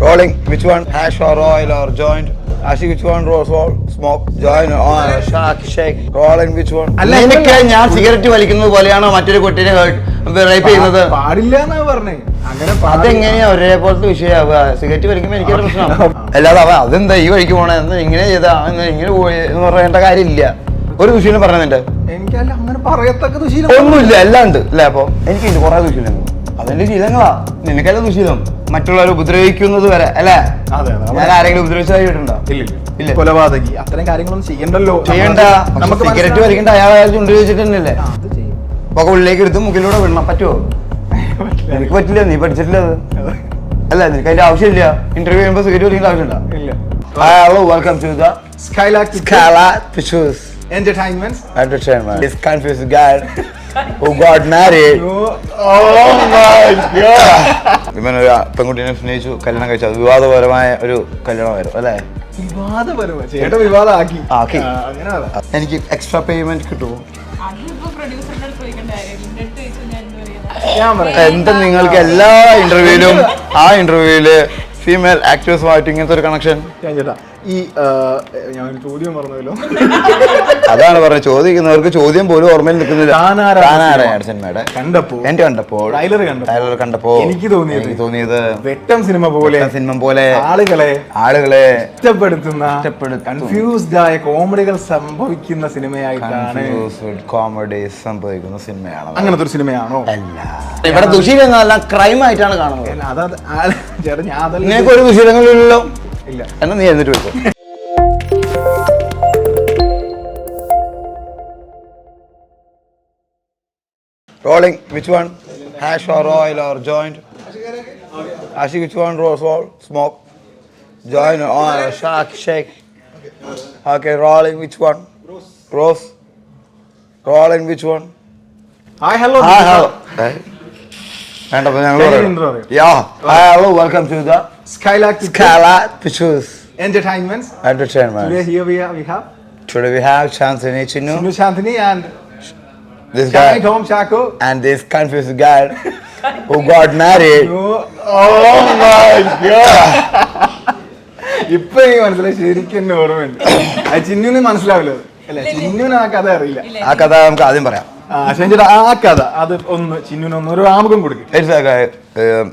Rolling, which one? Hash or oil or joint? Ashi, which one? Rose or smoke? Joint or shake? Rolling, which one? നിനക്ക് ഞാൻ cigarette വലിക്കുന്നത് പോലെയാണോ മറ്റൊരു കുട്ടീനെ rape ചെയ്യുന്നത്? പാടില്ല എന്നാ പറഞ്ഞേ. അങ്ങനെ അതെങ്ങനെയാ ഒരേപോലത്തെ വിഷയമാവുക? സിഗരറ്റ് വലിക്കുമ്പോൾ എനിക്കൊരു പ്രശ്നമാണ്. അല്ലാതെ അവ അതെന്താ ഈ വഴിക്ക് പോണേ ഇങ്ങനെ ചെയ്താ ഇങ്ങനെ പോയി എന്ന് പറയേണ്ട കാര്യമില്ല. ഒരു ദുശീലം പറഞ്ഞിട്ട് എനിക്കല്ല അങ്ങനെ പറയത്തക്ക ദുശീലം ഒന്നുമില്ല, എല്ലാം ഉണ്ട് അല്ലേ? അപ്പൊ എനിക്ക് കുറെ ദുശീലങ്ങൾ, അതെന്റെ ശീലങ്ങളാ. നിനക്കല്ല ദുശീലം മറ്റുള്ളവരെ ഉപദ്രവിക്കുന്നത് വരെ അല്ലേ? ഞാൻ ആരെങ്കിലും ഉപദ്രവിച്ചതായിട്ടുണ്ടോ? ഇല്ല. കൊലപാതകി അത്തരം കാര്യങ്ങളൊന്നും ചെയ്യണ്ടല്ലോ. ചെയ്യണ്ട. നമുക്ക് സിഗരറ്റ് വലിക്കേണ്ട അയാളെ ചുണ്ട് വെച്ചിട്ടുണ്ടല്ലേ? അപ്പൊ ഉള്ളിലേക്ക് എടുത്ത് മുക്കിലൂടെ വിടണം. പറ്റുമോ? എനിക്ക് പറ്റില്ല. നീ പഠിച്ചിട്ടില്ല അത് അല്ല. നിനക്ക് അതിന്റെ ആവശ്യമില്ല. ഇന്റർവ്യൂ ചെയ്യുമ്പോൾ സിഗരറ്റ് വലിക്കേണ്ട ആവശ്യമില്ല. Hello, welcome to the Skylark Pictures Entertainment. This confused guy who got married. Oh my god. ഇവനൊരു പെൺകുട്ടീനെ സ്നേഹിച്ചു, കല്യാണം കഴിച്ചത് വിവാദപരമായ ഒരു കല്യാണമായിരുന്നു അല്ലേ? വിവാദപരമായ ചേട്ടാ വിവാദമാക്കി. എനിക്ക് എക്സ്ട്രാ പേയ്മെന്റ് കിട്ടുമോ? എന്താ നിങ്ങൾക്ക് എല്ലാ ഇന്റർവ്യൂവിലും ആ ഇന്റർവ്യൂവില് ഫീമെയിൽ ആക്ടേഴ്സുമായിട്ട് ഇങ്ങനത്തെ ഒരു കണക്ഷൻ? ചേട്ടാ ഈ ഞാൻ ചോദ്യം പറഞ്ഞല്ലോ. അതാണ് പറഞ്ഞത്, ചോദിക്കുന്നവർക്ക് ചോദ്യം പോലും ഓർമ്മയിൽ നിൽക്കുന്നില്ല. സിനിമയുടെ കണ്ടപ്പോൾ ട്രailer കണ്ടപ്പോൾ എനിക്ക് തോന്നിയത് വെട്ടം സിനിമ പോലെ ആളുകളെ ഇഷ്ടപ്പെടുത്തുന്ന കൺഫ്യൂസ്ഡ് ആയ കോമഡികൾ സംഭവിക്കുന്ന സിനിമയായിട്ടാണ്. കോമഡി സംഭവിക്കുന്ന സിനിമയാണോ? അങ്ങനത്തെ ഒരു സിനിമയാണോ? അല്ല, ഇവിടെ ദുശീലങ്ങളെല്ലാം ക്രൈം ആയിട്ടാണ് കാണുന്നത്. ചേട്ടാ ഞാൻ നിനക്ക് ഒരു ദുശീലങ്ങളില്ലല്ലോ. ഇല്ല എന്നാ നീ എന്നിട്ട് വെച്ചോ. Rolling, which one? Hash or oil or joint? Ashi, which one? Rose or smoke? Joint or shake? Okay, rolling, which one? Rose. Rolling, which one? Hi hello Hello, welcome to the Skylark Pictures Entertainment. Today here we have Shanthini Chinnu, Shanthini and this guy Tom Chaco and this confused guy who got married. Oh my god. ഇപ്പൊ എനിക്ക് മനസ്സിലായി, ശരിക്കും എന്നെ ഓർമ്മയുണ്ട്. ചിന്നുവിന് മനസ്സിലാവില്ല അല്ലെ? ചിന്നുവിന് ആ കഥ അറിയില്ല. ആ കഥ നമുക്ക് ആദ്യം പറയാം. ചേട്ടാ ആ കഥ അത് ഒന്ന് ചിന്നുവിനൊന്ന് ഒരു ആമുഖം കൊടുക്കും.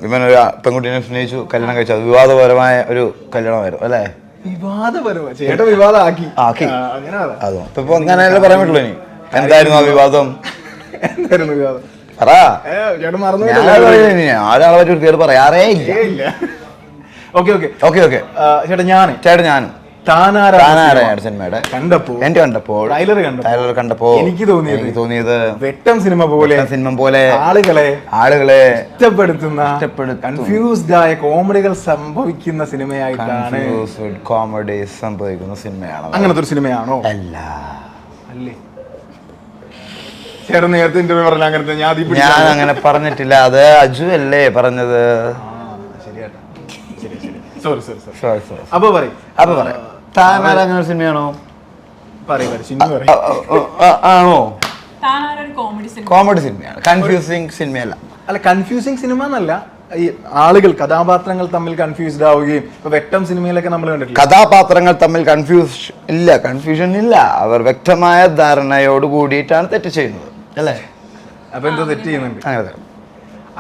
ഇവനൊരു പെൺകുട്ടീനെ സ്നേഹിച്ചു, കല്യാണം കഴിച്ചത് വിവാദപരമായ ഒരു കല്യാണമായിരുന്നു അല്ലേ? വിവാദപരമായ ചേട്ടാ വിവാദമാക്കി. അങ്ങനെ ഇപ്പൊ അങ്ങനെയല്ലേ പറയാൻ പറ്റുള്ളൂ. ഇനി എന്തായിരുന്നു ആ വിവാദം? എന്തായിരുന്നു വിവാദം? പറ. ചേട്ടൻ മറന്നു. ആരാളെ പറ്റി ഒരു പേര് പറയാറേ ഇല്ല. ഓക്കെ ചേട്ടാ ഞാനും സിനിമയുടെ കണ്ടപ്പോൾ ട്രailer കണ്ടപ്പോൾ എനിക്ക് തോന്നിയത് വെട്ടം സിനിമ പോലെ ആളുകളെ ഇഷ്ടപ്പെടുത്തുന്ന കൺഫ്യൂസ്ഡ് ആയ കോമഡികൾ സംഭവിക്കുന്ന സിനിമയായിട്ടാണ്. കോമഡി സംഭവിക്കുന്ന സിനിമയാണോ? അങ്ങനത്തെ ഒരു സിനിമയാണോ? അല്ല. അല്ലേ ചേട്ടൻ നേരത്തെ ഇന്റർവ്യൂ പറഞ്ഞ അങ്ങനത്തെ ഞാൻ അങ്ങനെ പറഞ്ഞിട്ടില്ല. അത് അജു അല്ലേ പറഞ്ഞത്? അപ്പൊ പറയും താനാരങ്ങനെ സിനിമയാണോ? ആണോ? കോമഡി സിനിമയാണ്, കൺഫ്യൂസിങ് സിനിമയല്ല. അല്ല കൺഫ്യൂസിങ് സിനിമ എന്നല്ല, ഈ ആളുകൾ കഥാപാത്രങ്ങൾ തമ്മിൽ കൺഫ്യൂസ്ഡ് ആവുകയും ഇപ്പൊ വെട്ടം സിനിമയിലൊക്കെ നമ്മൾ കണ്ടിട്ടില്ല, കഥാപാത്രങ്ങൾ തമ്മിൽ കൺഫ്യൂഷൻ ഇല്ല. അവർ വ്യക്തമായ ധാരണയോട് കൂടിയിട്ടാണ് തെറ്റ് ചെയ്യുന്നത് അല്ലേ? അപ്പൊ എന്താ തെറ്റ് ചെയ്യുന്നുണ്ട്?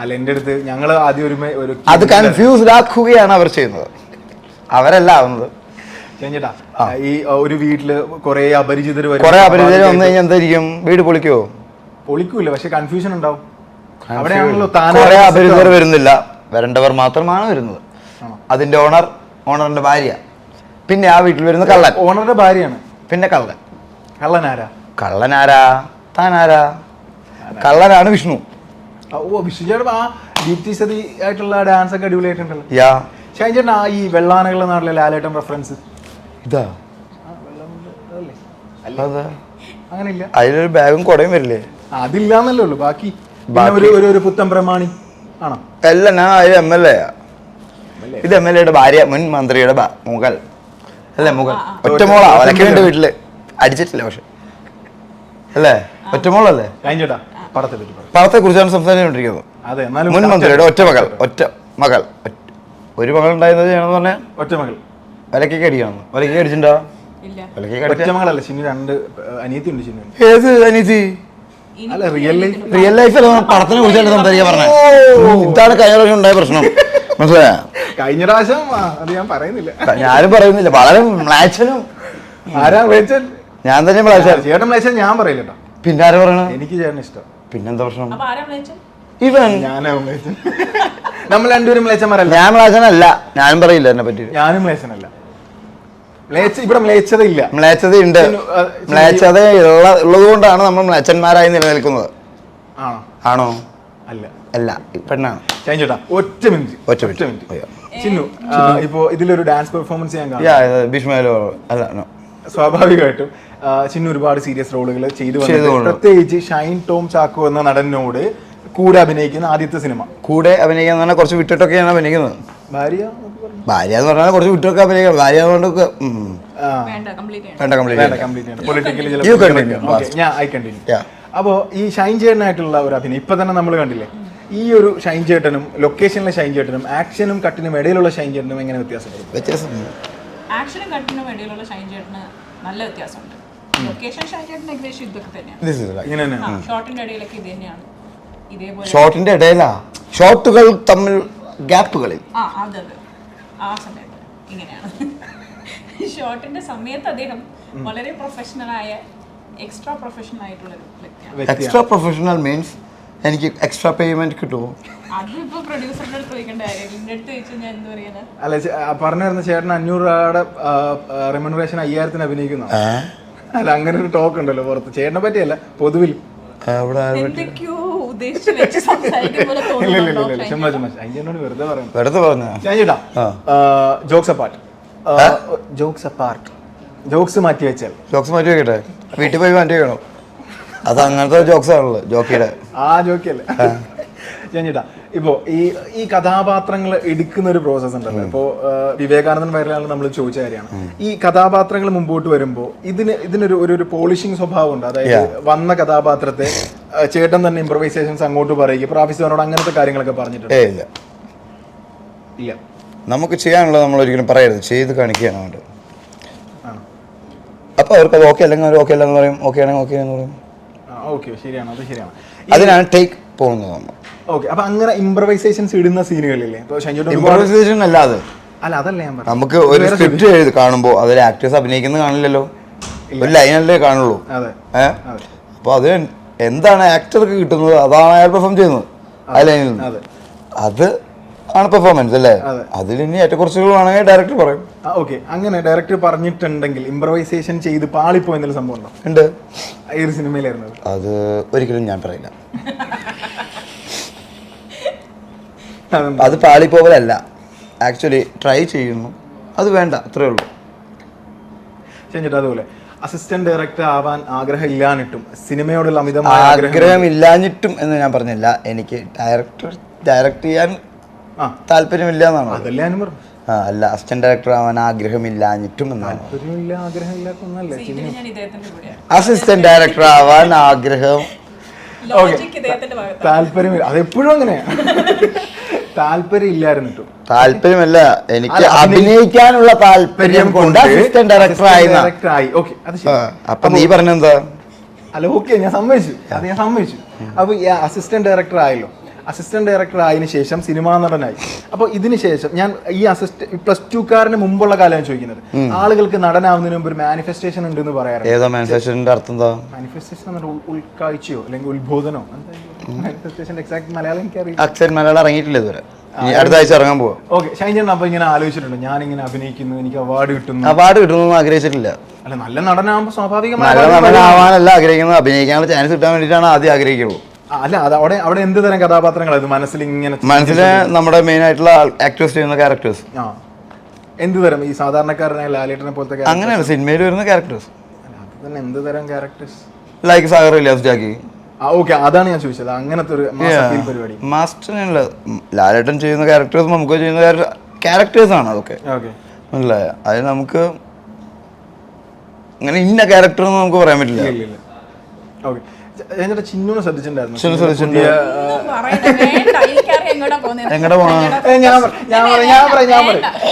അല്ല എന്റെ അടുത്ത് ഞങ്ങള് ആദ്യം ഒരു അത് കൺഫ്യൂസ്ഡ് ആക്കുകയാണ് അവർ ചെയ്യുന്നത്, അവരല്ല ആവുന്നത്. ചേട്ടാ ഈ ഒരു വീട്ടില് കുറെ അപരിചിതർ വന്നു കഴിഞ്ഞാൽ എന്തായിരിക്കും? വീട് പൊളിക്കൂല, പക്ഷെ കൺഫ്യൂഷൻ ഉണ്ടാവും. കുറെ അപരിചിതർ വരുന്നില്ല, വരേണ്ടവർ മാത്രമാണ് വരുന്നത്. അതിന്റെ ഓണറിന്റെ ഭാര്യ, പിന്നെ ആ വീട്ടിൽ വരുന്ന കള്ളൻ. ഓണറുടെ ഭാര്യയാണ്, പിന്നെ കള്ളനാരാ? താനാരാ? കള്ളനാണ് വിഷ്ണു. വിഷ്ണു ആ ദീപ്തി സതി ആയിട്ടുള്ള ഡാൻസ് ഒക്കെ അടിപൊളിയായിട്ടുണ്ടല്ലോ. ചേട്ടാ ഈ വെള്ളാനകളുടെ നാട്ടിലെ ലാലേട്ടൻ റെഫറൻസ് ഇതാ അങ്ങനെയില്ല? അതിലൊരു ബാഗും കുടയും വരില്ലേ? അതില്ലാന്നല്ലേ ഉള്ളു. ബാക്കി ഒരു പുത്തൻ പ്രമാണി ആണോ? അല്ല, ഞാൻ MLA. ഇത് MLAയുടെ ഭാര്യ, മുൻ മന്ത്രിയുടെ മുകൾ അല്ലേ? മുകൾ ഒറ്റമോളാ. അവരൊക്കെ വീട്ടില് അടിച്ചിട്ടില്ല പക്ഷെ അല്ലേ? ഒറ്റമോളല്ലേ? ചേട്ടാ പടത്തെ കുറിച്ചാണ് സംസാരിച്ചുകൊണ്ടിരിക്കുന്നത്. മുൻ മന്ത്രിയുടെ ഒറ്റ മകൾ ഒരു മകളുണ്ടായിരുന്നത് ചെയ്യണമെന്ന് പറഞ്ഞാൽ ഒറ്റ മകൾ. വിലക്കൊക്കെ അടിക്കണം. വിലക്കൊക്കെ അടിച്ചിട്ടുണ്ടോ? ഒറ്റ മകളല്ല ചിന്നു, 2 അനിയത്തി ഉണ്ട് ചിന്നു. ഏത് അനീതി? അല്ല റിയൽ ലൈഫ്. റിയൽ ലൈഫിൽ പടത്തിനെ കുറിച്ചാണ് സംസാരിക്കാൻ പറഞ്ഞത്. ഇതാണ് കഴിഞ്ഞ പ്രാവശ്യം ഉണ്ടായ പ്രശ്നം, മനസ്സിലായോ? കഴിഞ്ഞ പ്രാവശ്യം അത് ഞാൻ പറയുന്നില്ല, ഞാനും പറയുന്നില്ല. വളരെ മ്ലാച്ചനും. ആരാ മ്ലേച്ഛൻ? ഞാൻ തന്നെ മ്ലാച്ച. ചേട്ടൻ മ്ലേച്ഛൻ ഞാൻ പറയില്ല കേട്ടോ. പിന്നെ ആരാ പറയണ? എനിക്ക് ചേട്ടൻ ഇഷ്ടം. പിന്നെന്താ പ്രശ്നം? ഇവൻ ഞാനാ മ്ലേച്ഛൻ. നമ്മൾ രണ്ടുപേരും മ്ലേച്ഛന്മാരല്ല. ഞാൻ മ്ലാച്ചനല്ല, ഞാനും പറയില്ല എന്നെ പറ്റി. ഞാനും മ്ലേച്ഛനല്ല. ഇവിടെ മ്ലേച്ഛത ഇല്ല. മ്ലേച്ഛത ഉണ്ട്. മ്ലേച്ഛത ഉള്ളത് കൊണ്ടാണ് നമ്മൾ മ്ലേച്ഛന്മാരായി നിലനിൽക്കുന്നത്. ആണോ? അല്ല അല്ല, പെണ്ണാണ്. ചേട്ടാ ഒറ്റ മിനിറ്റ്. ചിന്നു, ഇപ്പോ ഇതിലൊരു ഡാൻസ് പെർഫോമൻസ് ഞാൻ കാണാം. സ്വാഭാവികമായിട്ടും ചിന്നു ഒരുപാട് സീരിയസ് റോളുകൾ ചെയ്തു, പ്രത്യേകിച്ച് ഷൈൻ ടോം ചാക്കോ എന്ന നടനോട് കൂടെ അഭിനയിക്കുന്ന ആദ്യത്തെ സിനിമ. കൂടെ അഭിനയിക്കുന്ന കുറച്ച് വിട്ടിട്ടൊക്കെയാണ് അഭിനയിക്കുന്നത്. ഭാര്യ എന്ന് പറഞ്ഞാൽ കുറച്ച് വിട്ടൊക്കെ അഭിനയിക്കണം. ഭാര്യ കൊണ്ടൊക്കെ അപ്പോ ഈ ഷൈൻ ചേട്ടനായിട്ടുള്ള ഒരു അഭിനയം ഇപ്പൊ തന്നെ നമ്മൾ കണ്ടില്ലേ. ഈ ഒരു ഷൈൻ ചേട്ടനും ലൊക്കേഷനിലെ ഷൈൻ ചേട്ടനും ആക്ഷനും കട്ടിനും ഇടയിലുള്ള ഷൈൻ ചേട്ടനും എങ്ങനെ വ്യത്യാസപ്പെടും? ആക്ഷനും കട്ടിനും ഇടയിലുള്ള ഷൈൻ ചേട്ടന് നല്ല വ്യത്യാസമുണ്ട്. ലൊക്കേഷൻ ഷൈൻ ചേട്ടന് ഏകദേശം ഇതൊക്കെ തന്നെയാണ്. ഷോട്ടിന്റെ ഇടയിലൊക്കെ ഇത് തന്നെയാണ്. ഇതേപോലെ ഷോട്ടിന്റെ ഇടയിലാ, ഷോട്ടുകൾ തമ്മിൽ ഗ്യാപ്പുകളിൽ അതെ ആ സമയത്ത് ഇങ്ങനെയാണ്. ഷോട്ടിന്റെ സമയത്ത് അദ്ദേഹം വളരെ പ്രൊഫഷണലായ എക്സ്ട്രാ പ്രൊഫഷണൽ ആയിട്ടുള്ള വ്യക്തിയാണ്. എക്സ്ട്രാ പ്രൊഫഷണൽ മീൻസ് എനിക്ക് എക്സ്ട്രാ പേയ്മെന്റ് കിട്ടുമോ? അതിപ്പോ പ്രൊഡ്യൂസറിന്റെ അടുത്ത് ചോദിക്കേണ്ട കാര്യം. എന്റെ അടുത്ത് ചോദിച്ചാൽ ഞാൻ എന്ത് പറയാനാ? അല്ല പറഞ്ഞിരുന്ന ചേട്ടൻ 500 രൂപയുടെ റെമ്യൂണറേഷൻ 5000-ന് അഭിനയിക്കുന്ന. അല്ല അങ്ങനെ ഒരു ടോക്ക് ഉണ്ടല്ലോ പുറത്ത്. ചേട്ടനെ പറ്റിയല്ല, പൊതുവിൽ എന്തൊക്കെയോ ഉദ്ദേശിച്ച് വെച്ച് സംസാരിക്കുന്ന പോലെ തോന്നുന്നുണ്ടോ? വെറുതെ പറഞ്ഞു. ജോക്സ് മാറ്റി വെച്ചാൽ ജോക്സ് മാറ്റി വെക്കട്ടെ, വീട്ടിൽ പോയി മാറ്റി വെക്കണം. അത് അങ്ങനത്തെ ജോക്സ് ആണല്ലോ, ജോക്കിയുടെ ജോക്കിയല്ലേ ചേട്ടാ. ഇപ്പോ ഈ കഥാപാത്രങ്ങൾ എടുക്കുന്ന ഒരു പ്രോസസ് ഉണ്ടല്ലോ. ഇപ്പോ വിവേകാനന്ദൻ വയറിലാണ് നമ്മൾ ചോദിച്ച കാര്യമാണ്. ഈ കഥാപാത്രങ്ങൾ മുമ്പോട്ട് വരുമ്പോൾ ഇതിനൊരു ഒരു പോളിഷിംഗ് സ്വഭാവം ഉണ്ട്. അതായത് വന്ന കഥാപാത്രത്തെ ചേട്ടൻ തന്നെ ഇംപ്രവൈസേഷൻസ് അങ്ങോട്ട് പറയുക, പ്രാഫിസോനോട് അങ്ങനത്തെ കാര്യങ്ങളൊക്കെ പറഞ്ഞിട്ടുണ്ട്? ഇല്ല. നമുക്ക് ചെയ്യാനുള്ളത് നമ്മൾ ഒരിക്കലും പറയരുത്, ചെയ്ത് കാണിക്കുകയാണ് വേണ്ടത്. അപ്പൊ അവർക്ക് അത് ഓക്കെ അല്ലെങ്കിൽ അവർ ഓക്കെ അല്ലെന്ന് പറയും, ഓക്കെ ആണെങ്കിൽ ഓക്കെ എന്ന് പറയും. ഓക്കെ, ശരിയാണ്, അത് ശരിയാണ്. അതിനാണ് ടേക്ക് പോകുന്നത് നമ്മൾ. ഓക്കെ, അപ്പൊ അങ്ങനെ ഇംപ്രവൈസേഷൻസ് ഇടുന്ന സീനുകളില്ലേ? ഇംപ്രവൈസേഷൻ അല്ലാതെ അല്ല, അതല്ല ഞാൻ പറഞ്ഞത്. നമുക്ക് ഒരു സ്ക്രിപ്റ്റ് എഴുതി കാണുമ്പോൾ അതിൽ ആക്ടേഴ്സ് അഭിനയിക്കുന്നത് കാണില്ലല്ലോ, ഒരു ലൈനല്ലേ കാണുള്ളൂ. അപ്പൊ അത് എന്താണ് ആക്ടർക്ക് കിട്ടുന്നത് അതാണ് അയാൾ പെർഫോം ചെയ്യുന്നത് ആ ലൈനിൽ നിന്ന്. അത് ആണ് പെർഫോമൻസ് അല്ലേ? അതിൽ ഇനി ഏറ്റക്കുറച്ചുകൾ വേണമെങ്കിൽ ഡയറക്ടർ പറയും. ഓക്കെ, അങ്ങനെ ഡയറക്ടർ പറഞ്ഞിട്ടുണ്ടെങ്കിൽ ഇംപ്രവൈസേഷൻ ചെയ്ത് പാളിപ്പോ എന്തെങ്കിലും സംഭവം ഉണ്ടോ? ഉണ്ട്. ഏത് സിനിമയിലായിരുന്നു അത്? ഒരിക്കലും ഞാൻ പറയില്ല. അത് പാളിപ്പോവലല്ല, ആക്ച്വലി ട്രൈ ചെയ്യുന്നു, അത് വേണ്ട, അത്രേ ഉള്ളൂ. ചേട്ടാ, അതുപോലെ അസിസ്റ്റന്റ് ഡയറക്ടർ ആവാൻ ആഗ്രഹം ഇല്ലാഞ്ഞിട്ടും സിനിമയോടുള്ള അമിതമായ ആഗ്രഹം ഇല്ലാഞ്ഞിട്ടും എന്ന് ഞാൻ പറഞ്ഞില്ല. എനിക്ക് ഡയറക്ട് ചെയ്യാൻ താല്പര്യമില്ല എന്നാണ്. അതല്ലേ ഞാൻ പറഞ്ഞു. അല്ല, അസിസ്റ്റന്റ് ഡയറക്ടർ ആവാൻ ആഗ്രഹമില്ലാഞ്ഞിട്ടും എന്നാണ്. അസിസ്റ്റന്റ് ഡയറക്ടർ ആവാൻ ആഗ്രഹം, താല്പര്യമില്ല. അതെപ്പോഴും അങ്ങനെയാ. താല്പര്യം ഇല്ലായിരുന്നിട്ടും. താല്പര്യമല്ല, എനിക്ക് അഭിനയിക്കാനുള്ള താല്പര്യം കൊണ്ട് അസിസ്റ്റന്റ് ഡയറക്ടർ ആയി. അപ്പൊ നീ പറഞ്ഞെന്താ? അല്ല, ഓക്കെ, ഞാൻ സമ്മതിച്ചു, അത് ഞാൻ സമ്മതിച്ചു. അപ്പൊ ഈ അസിസ്റ്റന്റ് ഡയറക്ടർ ആയല്ലോ. അസിസ്റ്റന്റ് ഡയറക്ടർ ആയതിനു ശേഷം സിനിമാ നടനായി. അപ്പോൾ ഇതിന് ശേഷം ഞാൻ ഈ +2-കാരന് മുമ്പുള്ള കാലം ഞാൻ ചോദിക്കുന്നത്, ആളുകൾക്ക് നടനാവുന്നതിന് മുമ്പ് ഒരു മാനിഫെസ്റ്റേഷൻ ഉണ്ടെന്ന് പറയാറുണ്ട്. ഏതാ മാനിഫെസ്റ്റേഷന്റെ അർത്ഥം? എന്താ മാനിഫെസ്റ്റേഷൻ? ഉൾക്കാഴ്ചയോ അല്ലെങ്കിൽ ഉത്ബോധനോ? മാനിഫെസ്റ്റേഷന്റെ എക്സാക്ട് മലയാളം എനിക്കറിയാം. അക്ഷരം മലയാളം ഇറങ്ങിയിട്ടില്ല ഇതുവരെ, അടുത്ത ആഴ്ച ഇറങ്ങാൻ പോവാ. ഓക്കെ, ഷൈൻചേട്ടൻ അപ്പൊ ഇങ്ങനെ ആലോചിച്ചിട്ടുണ്ട്, ഞാൻ ഇങ്ങനെ അഭിനയിക്കുന്നു, എനിക്ക് അവാർഡ് കിട്ടുന്നു? അവാർഡ് കിട്ടുന്നു ആഗ്രഹിച്ചിട്ടില്ല. അല്ല, നല്ല നടനാകുമ്പോൾ സ്വാഭാവികമായി നല്ല നടനാവാനല്ല ആഗ്രഹിക്കുന്നത്, അഭിനയിക്കാനുള്ള ചാൻസ് കിട്ടാൻ വേണ്ടിയിട്ടാണ് ആദ്യം ആഗ്രഹിക്കുള്ളൂ. അല്ല, അത് അവിടെ എന്ത് തരം കഥാപാത്രങ്ങളാണ് മനസ്സിൽ ഇങ്ങനെ? മനസ്സിലെ നമ്മുടെ മെയിൻ ആയിട്ടുള്ള ആക്ടേഴ്സ് ചെയ്യുന്ന ക്യാരക്ടേഴ്സ്. എന്ത് തരം? ഈ സാധാരണക്കാരനായ ലാലേട്ടനെ പോലത്തെ അങ്ങനെയാണ് സിനിമയിൽ വരുന്ന ക്യാരക്ടേഴ്സ്. എന്ത് തരം ക്യാരക്ടേഴ്സ്? ലൈക്ക് സാഗർ ഇലിയാസ് ജാക്കി. ഓക്കെ, അതാണ് ഞാൻ ചോദിച്ചത്. അങ്ങനത്തെ ഒരു പരിപാടി മാസ്റ്ററിനുള്ള ലാലേട്ടൻ ചെയ്യുന്ന ക്യാരക്ടേഴ്സ് നമുക്ക് ചെയ്യുന്ന ക്യാരക്ടേഴ്സ് ആണ് അതൊക്കെ. മനസ്സിലായ? അത് നമുക്ക് അങ്ങനെ ഇന്ന ക്യാരക്ടർ എന്ന് നമുക്ക് പറയാൻ പറ്റില്ല. ഓക്കെ ചേട്ടാ ചിന്നുനെ ശ്രദ്ധിച്ചിട്ടുണ്ടായിരുന്നു. ചിന്നു ശ്രദ്ധിച്ചിട്ടുണ്ട്. ഒന്നും പറയണ്ട, വേണ്ട. എനിക്കറിയാം എങ്ങോട്ടാ പോകുന്നത്. എങ്ങോട്ടാ പോണെ?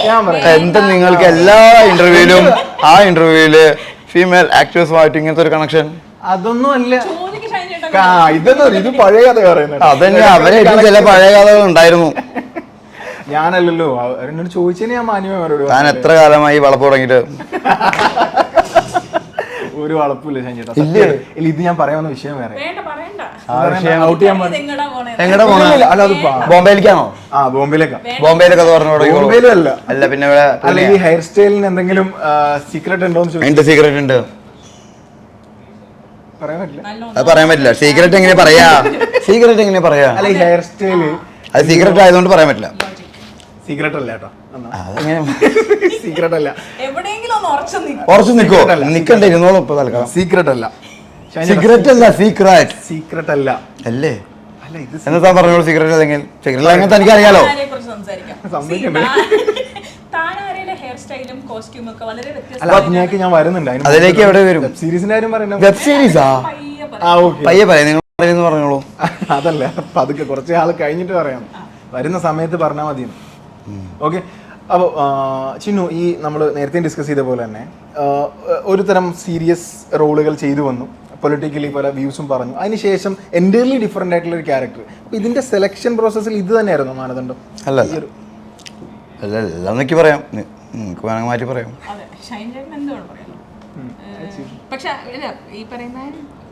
ഞാൻ പറയാം. എന്താ നിങ്ങൾക്ക് എല്ലാ ഇന്റർവ്യൂവിലും ആ ഇന്റർവ്യൂവില് ഫീമെയിൽ ആക്ടേഴ്സുമായിട്ട് ഇങ്ങനത്തെ ഒരു കണക്ഷൻ? അതൊന്നും അല്ല. ചോദിക്ക് ഷൈൻ ചേട്ടൻ. ഇതൊന്നും ഇത് പഴയ കഥ പറയുന്നത്. അതന്നെ, അവരായിട്ട് ചില പഴയ കഥകൾ ഉണ്ടായിരുന്നു. ഞാനല്ലല്ലോ എന്നോട് ചോദിച്ചതിന് ഞാൻ മാന്യമായി അവരോട്. ഞാൻ എത്ര കാലമായി വളപ്പ് തുടങ്ങിയിട്ട്? ഒരു വളപ്പില്ല ഷൈൻ ചേട്ടാ. ഇല്ലേ? ഇല്ല, ഇത് ഞാൻ പറയാവുന്ന വിഷയം വേറെ. വേണ്ട, പറയണ്ട. ഔട്ട് ചെയ്യാൻ ഇത് എങ്ങടാ പോണേ? എങ്ങടെ പോണ? അല്ല, അത് ബോംബെയിലേക്കാണോ? ബോംബെയിലേക്കാ. ബോംബെയിലൊക്കെ പറഞ്ഞോളൂ. ബോംബെയിലും അല്ല. അല്ല പിന്നെ ഇവിടെ അല്ല, ഈ ഹെയർ സ്റ്റൈലിന് എന്തെങ്കിലും സീക്രട്ട് ഉണ്ടോന്ന് ചോദിച്ചു. എന്റെ സീക്രട്ട് ഉണ്ട്. പറയാൻ പറ്റില്ല. അത് പറയാൻ പറ്റില്ല. സീക്രട്ട് എങ്ങനെ പറയാ? സീക്രട്ട് എങ്ങനെ പറയാ? അല്ല, ഈ ഹെയർ സ്റ്റൈല് അത് സീക്രട്ട് ആയതുകൊണ്ട് പറയാൻ പറ്റില്ല. സീക്രട്ട് അല്ല കേട്ടോ. അതെങ്ങനെ സീക്രട്ട് അല്ല. എവിടെയെങ്കിലും ഒന്ന് ഉറച്ചു നിൽക്കും. കുറച്ച് നിക്കോ? നിക്കണ്ടേ? ഇരുന്നോളൂ ഇപ്പൊ തൽക്കാലം. സീക്രട്ട് അല്ല. സീക്രട്ട് അല്ല, സീക്രട്ട് സീക്രട്ട് അല്ല. അല്ലേ? അല്ല, ഇത് എന്താ താൻ പറഞ്ഞോളൂ. സീക്രട്ട് അതെങ്കിൽ സീക്രട്ട് അങ്ങനത്തെ എനിക്ക് അറിയാലോ. താനാരെക്കുറിച്ച് സംസാരിക്കാം. സമ്മതിക്കണ്ടേ? താനാരയിലെ ഹെയർ സ്റ്റൈലും കോസ്റ്റ്യൂമും ഒക്കെ വളരെ അല്ല, വ്യത്യസ്തമാണ്. അതിനേക്ക് ഞാൻ വരുന്നുണ്ട്. അതിലേക്ക് എവിടെ വരും? വെബ് സീരീസിന്റെ കാര്യം പറയുന്നത്. വെബ് സീരീസാ? പയ്യെ പറ. ആ, ഓക്കെ. പയ്യെ പറയാം, നിങ്ങൾ പറയുന്നു പറഞ്ഞോളൂ. അതല്ല, പതുക്കെ കുറച്ച് ആൾ കഴിഞ്ഞിട്ട് പറയാം. വരുന്ന സമയത്ത് പറഞ്ഞാൽ മതി. ഓക്കെ. അപ്പോൾ ചിന്നു, ഈ നമ്മൾ നേരത്തെ ഡിസ്കസ് ചെയ്ത പോലെ തന്നെ ഒരു തരം സീരിയസ് റോളുകൾ ചെയ്തു വന്നു, പൊളിറ്റിക്കലി പല വ്യൂസും പറഞ്ഞു, അതിനുശേഷം എൻ്റയർലി ഡിഫറെൻ്റ് ആയിട്ടുള്ള ഒരു ക്യാരക്ടർ. അപ്പോൾ ഇതിൻ്റെ സെലക്ഷൻ പ്രോസസ്സിൽ ഇത് തന്നെയായിരുന്നു മാനദണ്ഡം? അല്ല അല്ല, എല്ലാം നോക്കി പറയാം, നിങ്ങൾക്ക് വേണമെങ്കിൽ മാറ്റി പറയാം. അതെ, ഷൈൻ ചേട്ടൻ എന്തുകൊണ്ട് പറയുന്നു. പക്ഷെ ഇല്ല, ഈ പറയുന്ന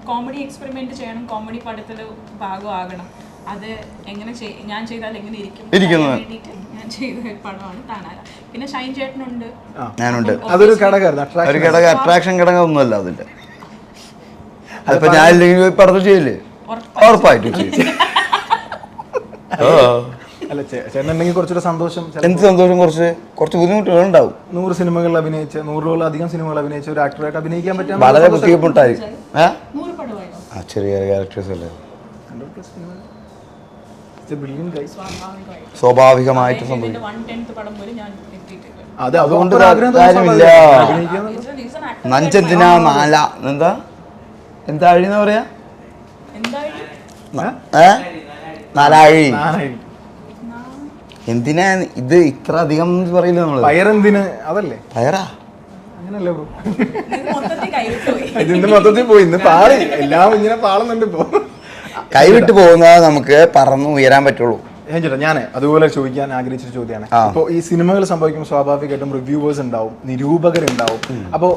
കോമഡി എക്സ്പെരിമെന്റ് ചെയ്യണം, കോമഡി പടത്തിൽ ഭാഗമാകണം. അത് എങ്ങനെ ഞാൻ ചെയ്താൽ എങ്ങനെ ഇരിക്കും വേണ്ടിയിട്ട് ഞാൻ ചെയ്ത പടമാണ് താനാര. പിന്നെ ഷൈൻ ചേട്ടനുണ്ട്, ഞാനുണ്ട്. അതൊരു ഘടകമായിരുന്നു, ഒരു ഘടകം, അട്രാക്ഷൻ ഘടകം ഒന്നുമല്ല അതിന്റെ. അതിപ്പോ ഞാൻ ഇല്ലെങ്കിൽ പടത്തിൽ ചെയ്യില്ലേ? ഉറപ്പായിട്ടും ചെയ്യും. അല്ല, ചേട്ടനുണ്ടെങ്കിൽ കുറച്ചൊരു സന്തോഷം. എന്ത് സന്തോഷം? കുറച്ച് ബുദ്ധിമുട്ടുകൾ ഉണ്ടാവും. 100 സിനിമകളിൽ അഭിനയിച്ച, 100-ലധികം സിനിമകൾ അഭിനയിച്ച ഒരു ആക്ടറായിട്ട് അഭിനയിക്കാൻ പറ്റാൻ വളരെ ബുദ്ധിമുട്ടായിരിക്കും. 100 പടമായോ? ആ ചെറിയ ക്യാരക്ടേഴ്സ് അല്ലേ, സ്വാഭാവികമായിട്ട് സംഭവിക്കും. 1/10 പടം പോലും ഞാൻ എത്തിയിട്ടില്ല. അതുകൊണ്ട് കാര്യമില്ല. നഞ്ചെന്തിനാ എന്താ അഴിന്നാ പറയാ? നാലാഴി. എന്തിനാ ഇത് ഇത്ര അധികം പറയില്ല നമ്മള്? പയറെന്തിന്? അതല്ലേ പയറാ? അങ്ങനല്ലേ ബ്രോ? മൊത്തത്തിൽ കൈവിട്ടു പോയി. ഇതിന്റെ മൊത്തത്തിൽ പോയി. ഇന്ന് പാളി, എല്ലാം ഇങ്ങനെ പാളുന്നുണ്ട് ഇപ്പോ. കൈവിട്ട് പോകുന്നത് നമുക്ക് പറന്ന് ഉയരാൻ പറ്റുള്ളൂ. ചേട്ടാ, ഞാൻ അതുപോലെ ചോദിക്കാൻ ആഗ്രഹിച്ചൊരു ചോദ്യമാണ്. അപ്പോൾ ഈ സിനിമകൾ സംഭവിക്കുമ്പോൾ സ്വാഭാവികമായിട്ടും റിവ്യൂവേഴ്സ് ഉണ്ടാവും, നിരൂപകരുണ്ടാവും. അപ്പോൾ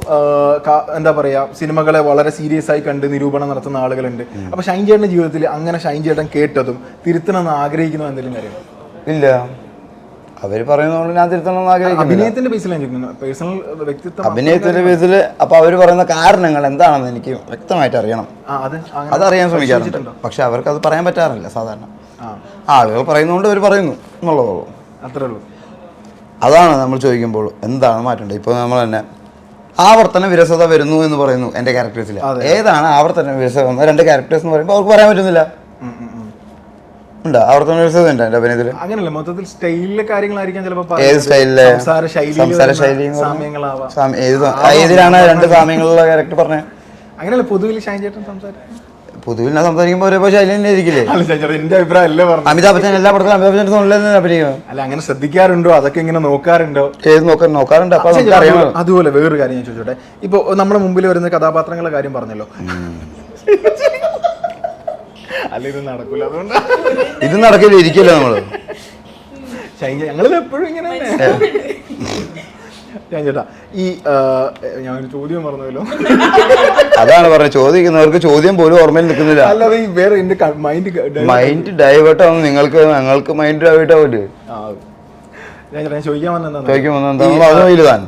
എന്താ പറയാ, സിനിമകളെ വളരെ സീരിയസ് ആയി കണ്ട് നിരൂപണം നടത്തുന്ന ആളുകളുണ്ട്. അപ്പോൾ ഷൈൻ ചേട്ടന്റെ ജീവിതത്തിൽ അങ്ങനെ ഷൈൻ ചേട്ടൻ കേട്ടതും തിരുത്തണമെന്ന് ആഗ്രഹിക്കുന്ന എന്തെങ്കിലും കാര്യം? ഇല്ല, അവര് പറയുന്നതുകൊണ്ട് ഞാൻ തിരുത്തണമെന്ന് ആഗ്രഹിക്കുന്നു. അഭിനയത്തിന്റെ ബേസിൽ പേഴ്സണൽ വ്യക്തിത്വം, അഭിനയത്തിന്റെ ബേസിൽ അപ്പൊ അവര് പറയുന്ന കാരണങ്ങൾ എന്താണെന്ന് എനിക്ക് വ്യക്തമായിട്ട് അറിയണം. അതറിയാൻ ശ്രമിക്കാറുണ്ട്. പക്ഷെ അവർക്ക് അത് പറയാൻ പറ്റാറില്ല സാധാരണ. ആളുകൾ പറയുന്നതുകൊണ്ട് അവർ പറയുന്നു എന്നുള്ളതുള്ളൂ, അത്രേ ഉള്ളൂ. അതാണ് നമ്മൾ ചോദിക്കുമ്പോൾ എന്താണ് മാറ്റേണ്ടത്. ഇപ്പോൾ നമ്മൾ തന്നെ ആവർത്തന വിരസത വരുന്നു എന്ന് പറയുന്നു എൻ്റെ ക്യാരക്ടേഴ്സിൽ. ഏതാണ് ആവർത്തന വിരസത വന്ന 2 ക്യാരക്ടേഴ്സ് എന്ന് പറയുമ്പോൾ അവർക്ക് പറയാൻ പറ്റുന്നില്ല. ഉണ്ടോ ആവർത്തന വിരസത ഉണ്ട് എൻ്റെ അഭിനയത്തിൽ? അങ്ങനല്ല, മൊത്തത്തിൽ സ്റ്റൈലിലെ കാര്യങ്ങളായിരിക്കാം ചിലപ്പോൾ. ഏത് സ്റ്റൈലിലെ? സംസാര ശൈലി. ഏതിലാണ് 2 സാമ്യങ്ങളുള്ള ക്യാരക്ടർ പറഞ്ഞത്? അങ്ങനെയല്ല, പൊതുവിൽ ഷൈൻ ചേട്ടൻ സംസാരിക്കും. പൊതുവിൽ ഞാൻ സംസാരിക്കുമ്പോൾ ഒരേ ശൈലി തന്നെ ആയിരിക്കില്ലേ? എന്റെ അഭിപ്രായം അല്ലേ പറഞ്ഞു. അമിതാഭ് ബച്ചൻ എല്ലാ പടത്തിലും അമിതാഭ് ബച്ചൻ തന്നെ അഭിനയിക്കും. അല്ല, അങ്ങനെ ശ്രദ്ധിക്കാറുണ്ടോ? അതൊക്കെ ഇങ്ങനെ നോക്കാറുണ്ടോ? ഏത് നോക്കാറുണ്ട്. അപ്പൊ അറിയണം. അതുപോലെ വേറൊരു കാര്യം ഞാൻ ചോദിച്ചോട്ടെ. ഇപ്പൊ നമ്മുടെ മുമ്പിൽ വരുന്ന കഥാപാത്രങ്ങളുടെ കാര്യം പറഞ്ഞല്ലോ. അല്ല, ഇത് നടക്കൂല, അതുകൊണ്ട് ഇത് നടക്കില്ല, ഇരിക്കില്ല നമ്മള്. ഞങ്ങളിത് എപ്പോഴും ഇങ്ങനെ ഞാൻ ചേട്ടാ, ഈ ഞാനൊരു ചോദ്യം പറഞ്ഞല്ലോ. അതാണ് പറഞ്ഞത്, ചോദിക്കുന്നവർക്ക് ചോദ്യം പോലും ഓർമ്മയിൽ നിൽക്കുന്നില്ല. അല്ലാതെ ഈ വേറെ എന്റെ മൈൻഡ് ഡൈവേർട്ട് ആവുന്നു. ഞങ്ങൾക്ക് മൈൻഡ് ഡൈവേർട്ട് ആവില്ലേ? ഞാൻ ചോദിക്കാൻ വന്നെന്താ,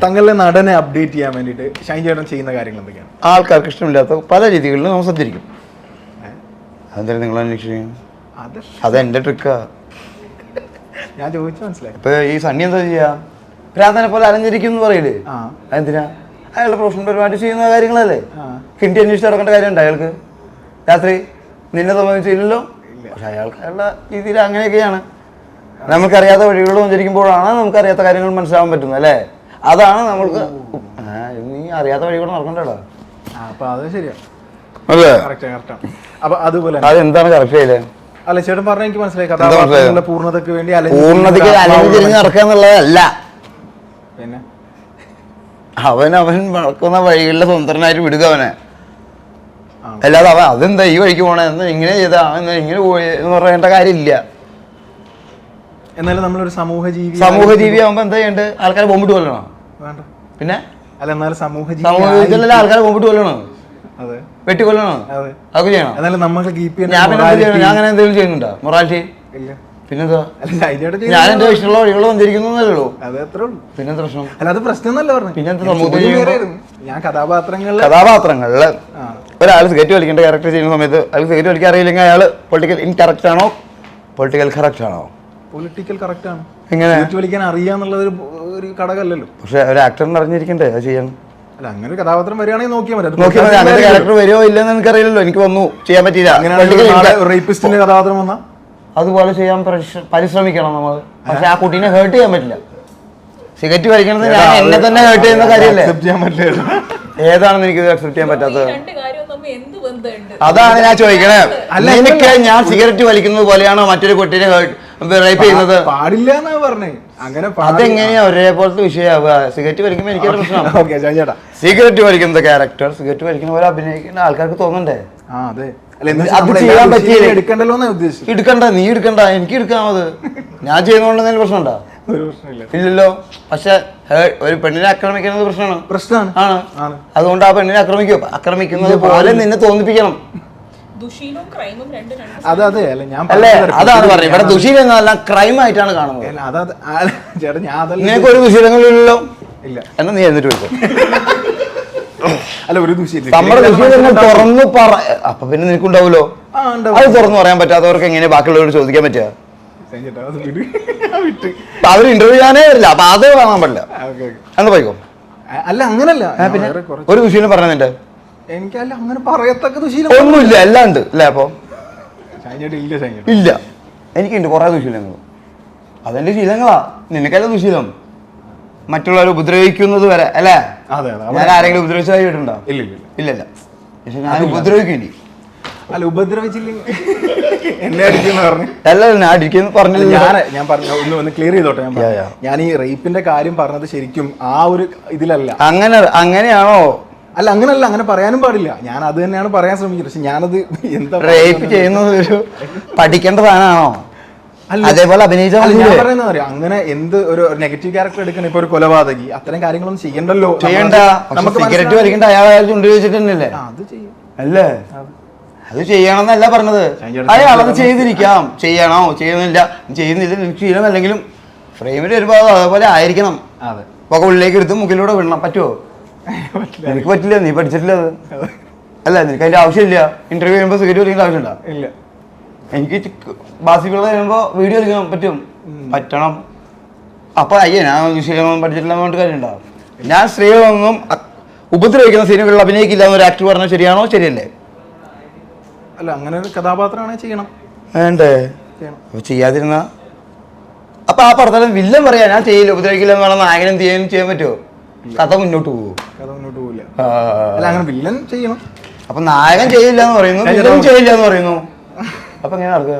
തങ്ങളുടെ നടനെ അപ്ഡേറ്റ് ചെയ്യാൻ വേണ്ടിട്ട് ഷൈൻ ചേട്ടൻ ചെയ്യുന്ന കാര്യങ്ങൾ എന്തൊക്കെയാണ്? ആൾക്കാർക്ക് ഇഷ്ടമില്ലാത്ത പല രീതികളിലും നമ്മൾ സഞ്ചരിക്കും. അതെന്തായാലും നിങ്ങൾ അന്വേഷിക്കും. അത് എന്റെ ട്രിക്കാ. ഞാൻ ചോദിച്ചു മനസ്സിലായി. ഇപ്പൊ ഈ സണ്ണി എന്താ ചെയ്യാ? ഭ്രാന്തനെ പോലെ അലഞ്ഞിരിക്കും എന്ന് പറയില്ലേ? എന്തിനാ? അയാളുടെ പ്രൊഫഷണൽ പരിപാടി ചെയ്യുന്ന കാര്യങ്ങളല്ലേ. കിണ്ടി അന്വേഷിച്ച് നടക്കേണ്ട കാര്യമുണ്ട് അയാൾക്ക്? രാത്രി നിന്നെ സംബന്ധിച്ചില്ലല്ലോ. പക്ഷെ അയാൾക്ക് അയാളുടെ രീതിയിൽ അങ്ങനെയൊക്കെയാണ്. നമുക്കറിയാത്ത വഴികളിൽ സഞ്ചരിക്കുമ്പോഴാണ് നമുക്കറിയാത്ത കാര്യങ്ങൾ മനസ്സിലാവാൻ പറ്റുന്നത് അല്ലേ? അതാണ് നമ്മൾക്ക്. നീ അറിയാത്ത വഴി കൂടെ നടക്കണ്ടോ? അപ്പൊ അത് ശരിയാ. അല്ലേ? കറക്റ്റാണ്. അപ്പൊ അതുപോലെ അതെന്താണ് കറക്റ്റ് ചെയ്തേ? അല്ല ചേട്ടൻ പറഞ്ഞ എനിക്ക് മനസ്സിലായി, കഥാപാത്രങ്ങളുടെ പൂർണ്ണതയ്ക്ക് വേണ്ടി പൂർണ്ണതയ്ക്ക് അലഞ്ഞു തിരിഞ്ഞ് നടക്കുക എന്നുള്ളതല്ല. പിന്നെ അവൻ നടക്കുന്ന വഴികളിലെ സ്വതന്ത്രനായിട്ട് വിടുക അവനെ. അല്ലാതെ അവൻ അതെന്താ ഈ വഴിക്ക് പോണേ, എന്ന് ഇങ്ങനെ ചെയ്താ എന്നാ ഇങ്ങനെ പോയി എന്ന് പറയേണ്ട കാര്യമില്ല. എന്നാലും നമ്മളൊരു സമൂഹ ജീവി ആകുമ്പോ എന്താ ചെയ്യണ്ട്? ആൾക്കാരെ ബോംബിട്ട് കൊല്ലണോ? വേണ്ട. പിന്നെ അല്ല എന്നാലും സമൂഹത്തിലല്ല ആൾക്കാരെ ബോംബിട്ട് കൊല്ലണോ? അതെ, വെട്ടിക്കൊല്ലണോ? അതൊക്കെ ചെയ്യണം. എന്നാലും നമുക്ക് ഞാൻ അങ്ങനെ എന്തെങ്കിലും ചെയ്യുന്നുണ്ടോ മൊറാലിറ്റി? ഇല്ല. പിന്നെന്താ? അല്ല ഞാൻ എന്റെ ഇഷ്ടമുള്ള വഴികൾ വന്നിരിക്കുന്നല്ലേ ഉള്ളൂ. അത് എത്ര ഉള്ളൂ. പിന്നെന്താ പ്രശ്നം? അല്ല അത് പ്രശ്നം പറഞ്ഞു. പിന്നെന്താ സമൂഹത്തിൽ ഞാൻ കഥാപാത്രങ്ങളില് ഒരാൾ സിഗരറ്റ് വലിക്കേണ്ട ക്യാരക്ടർ ചെയ്യുന്ന സമയത്ത് അയാൾ സിഗരറ്റ് വലിക്കാൻ അറിയില്ലെങ്കിൽ അയാൾ പൊളിറ്റിക്കൽ ഇൻകറക്റ്റ് ആണോ പൊളിറ്റിക്കൽ കറക്റ്റ് ആണോ? പൊളിറ്റിക്കൽ കറക്റ്റ് ആണ്. എങ്ങനെ സിഗരറ്റ് വലിക്കാൻ അറിയാന്നുള്ളത് ഒരു ഘടകമല്ലല്ലോ. പക്ഷെ ഒരു ആക്ടറിന് അറിഞ്ഞിരിക്കണ്ടേ അത് ചെയ്യാൻ? അല്ല അങ്ങനെ ഒരു കഥാപാത്രം വരികയാണെങ്കിൽ നോക്കിയാൽ മതി. അങ്ങനെ ക്യാരക്ടർ വരുമോ ഇല്ലെന്ന് എനിക്കറിയില്ലല്ലോ. എനിക്ക് വന്നു ചെയ്യാൻ പറ്റിയില്ല. റേപ്പിസ്റ്റിന്റെ കഥാപാത്രം വന്നാ അതുപോലെ ചെയ്യാൻ പരിശ്രമിക്കണം നമ്മൾ. പക്ഷെ ആ കുട്ടീനെ ഹേർട്ട് ചെയ്യാൻ പറ്റില്ല. സിഗരറ്റ് വലിക്കണത് ഞാൻ എന്നെ തന്നെ ഹേർട്ട് ചെയ്യുന്ന കാര്യമല്ലേ? ഏതാണെന്ന് എനിക്ക് അക്സെപ്റ്റ് ചെയ്യാൻ പറ്റാത്തത്? അതാണ് ഞാൻ ചോദിക്കണേ. എനിക്ക് ഞാൻ സിഗരറ്റ് വലിക്കുന്നത് പോലെയാണോ മറ്റൊരു കുട്ടീനെ റേപ്പ് ചെയ്യുന്നത്? പാടില്ല എന്നാ പറഞ്ഞേ. അങ്ങനെ അതെങ്ങനെയാ ഒരേപോലത്തെ വിഷയമാവുക? സിഗരറ്റ് വലിക്കുമ്പോൾ എനിക്കൊരു പ്രശ്നമാണ്. സിഗരറ്റ് വലിക്കുന്ന ക്യാരക്ടർ സിഗരറ്റ് വലിക്കുന്ന പോലെ അഭിനയിക്കുന്ന ആൾക്കാർക്ക് തോന്നണ്ടേ? അത് ചെയ്യാൻ പറ്റിയില്ല. എടുക്കണ്ട, നീ എടുക്കണ്ട, എനിക്ക് എടുക്കാമത്. ഞാൻ ചെയ്യുന്നതുകൊണ്ട് എന്തെങ്കിലും പ്രശ്നമുണ്ടോ? ഇല്ലല്ലോ. പക്ഷെ ഒരു പെണ്ണിനെ ആക്രമിക്കുന്നത് പ്രശ്നമാണ്. ആണ്. അതുകൊണ്ട് ആ പെണ്ണിനെ ആക്രമിക്കുന്നത് പോലെ നിന്നെ തോന്നിപ്പിക്കണം. അല്ലേ? അതാണ് പറഞ്ഞത്. ഇവിടെ ദുശീലം എന്നല്ല ക്രൈം ആയിട്ടാണ് കാണുന്നത്. നിനക്ക് ഒരു ദുശീലങ്ങളില്ലല്ലോ. എന്നാ നീ എന്നിട്ട് വിളിച്ചോ. അല്ല ഒരു ദുശീലം നമ്മുടെ ദുശീലങ്ങൾ തുറന്നു പറ. അപ്പൊ പിന്നെ നിനക്കുണ്ടാവുമല്ലോ. അത് തുറന്നു പറയാൻ പറ്റാത്തവർക്ക് എങ്ങനെ ബാക്കിയുള്ളവരോട് ചോദിക്കാൻ പറ്റുക? അവര് ഇന്റർവ്യൂ ചെയ്യാനേ വരില്ല. അപ്പൊ അത് കാണാൻ പറ്റില്ല. എന്ന് പോയിക്കോ. അല്ല അങ്ങനല്ല. പിന്നെ ഒരു ദുശീലം പറഞ്ഞതിന്റെ എനിക്കല്ല അങ്ങനെ പറയത്തക്ക ദുശീലം ഒന്നുമില്ല. എല്ലാം ഉണ്ട് അല്ലേ? അപ്പൊ ഇല്ല. എനിക്കുണ്ട് കുറെ ദുശീലങ്ങൾ. അതെന്റെ ശീലങ്ങളാ. നിനക്കല്ല ദുശീലം മറ്റുള്ളവരെ ഉപദ്രവിക്കുന്നത് വരെ അല്ലേ? ഞാൻ ആരെങ്കിലും ഉപദ്രവിച്ചതായി കേട്ടുണ്ടോ? ഇല്ലല്ല. പക്ഷെ ഞാൻ ഉപദ്രവിക്കും. അല്ല ഉപദ്രവിച്ചില്ലെങ്കിൽ എന്നെ അടിക്കുന്നു പറഞ്ഞു. അല്ല ഞാൻ അടിക്കുന്നു പറഞ്ഞില്ല. ഞാൻ പറഞ്ഞു ഒന്ന് ക്ലിയർ ചെയ്തോട്ടെ. ഞാൻ ഈ റേപ്പിന്റെ കാര്യം പറഞ്ഞത് ശരിക്കും ആ ഒരു ഇതിലല്ല. അങ്ങനെയാണോ? അല്ല അങ്ങനല്ല, അങ്ങനെ പറയാനും പാടില്ല. ഞാൻ അത് തന്നെയാണ് പറയാൻ ശ്രമിച്ചത്. പക്ഷെ ഞാനത് എന്താ റേപ്പ് ചെയ്യുന്നത് ഒരു പഠിക്കേണ്ട സാധനമാണോ? അതേപോലെ അഭിനയിച്ചാൽ ഞാൻ പറയുന്നത് അറിയാം. അങ്ങനെ എന്ത് ഒരു നെഗറ്റീവ് ക്യാരക്ടർ എടുക്കണം. ഇപ്പൊ ഒരു കൊലപാതകി അത്തരം കാര്യങ്ങളൊന്നും ചെയ്യണ്ടല്ലോ. ചെയ്യണ്ട. നമുക്ക് സിഗരറ്റ് വലിക്കേണ്ട അയാൾ ചുണ്ടി വെച്ചിട്ടുണ്ടല്ലേ? അത് ചെയ്യും അല്ലേ? അത് ചെയ്യണമെന്നല്ല പറഞ്ഞത്. അയാളത് ചെയ്തിരിക്കാം. ചെയ്യണോ ചെയ്യുന്നില്ല എനിക്ക് ശീലമല്ലെങ്കിലും ഫ്രെയിമിൽ വരുമ്പോ അതേപോലെ ആയിരിക്കണം. പുക ഉള്ളിലേക്ക് എടുത്ത് മുക്കിലൂടെ വിടണം. പറ്റുമോ? എനിക്ക് പറ്റില്ല. നീ പഠിച്ചിട്ടില്ല അത്. അല്ല നിനക്ക് അതിന്റെ ആവശ്യമില്ല. ഇന്റർവ്യൂ ചെയ്യുമ്പോൾ സിഗരറ്റ് വലിക്കേണ്ട ആവശ്യമുണ്ടോ? ഇല്ല. എനിക്ക് ബാസികൾ വരുമ്പോ വീഡിയോ എടുക്കാൻ പറ്റണം. അപ്പൊ ഞാൻ ശീലമൊന്നും പഠിച്ചിട്ടില്ല എന്ന് പറഞ്ഞിട്ട് കാര്യമുണ്ടോ? ഞാൻ സ്ത്രീകളൊന്നും ഉപദ്രവിക്കുന്ന സീനുകളിൽ അഭിനയിക്കില്ല എന്നൊരു ആക്ടർ പറഞ്ഞാൽ ശരിയാണോ? ശരിയല്ലേ? അല്ല അങ്ങനെ ഒരു കഥാപാത്രമാണെങ്കിൽ ചെയ്യണം. വേണ്ടേ? അപ്പൊ ചെയ്യാതിരുന്ന അപ്പൊ ആ പടത്തിലും വില്ലൻ പറയാ ഞാൻ ചെയ്യില്ല ഉപദ്രവിക്കില്ല എന്ന് പറഞ്ഞാൽ നായകനും ചെയ്യാൻ പറ്റുമോ? കഥ മുന്നോട്ട് പോകുമോ? പോവില്ല. അല്ല അങ്ങനെ വില്ലൻ ചെയ്യണം. അപ്പൊ നായകൻ ചെയ്യില്ല എന്ന് പറയുന്നു, വില്ലൻ ചെയ്യില്ല എന്ന് പറയുന്നു. അപ്പൊ എങ്ങനെ നടക്കുക?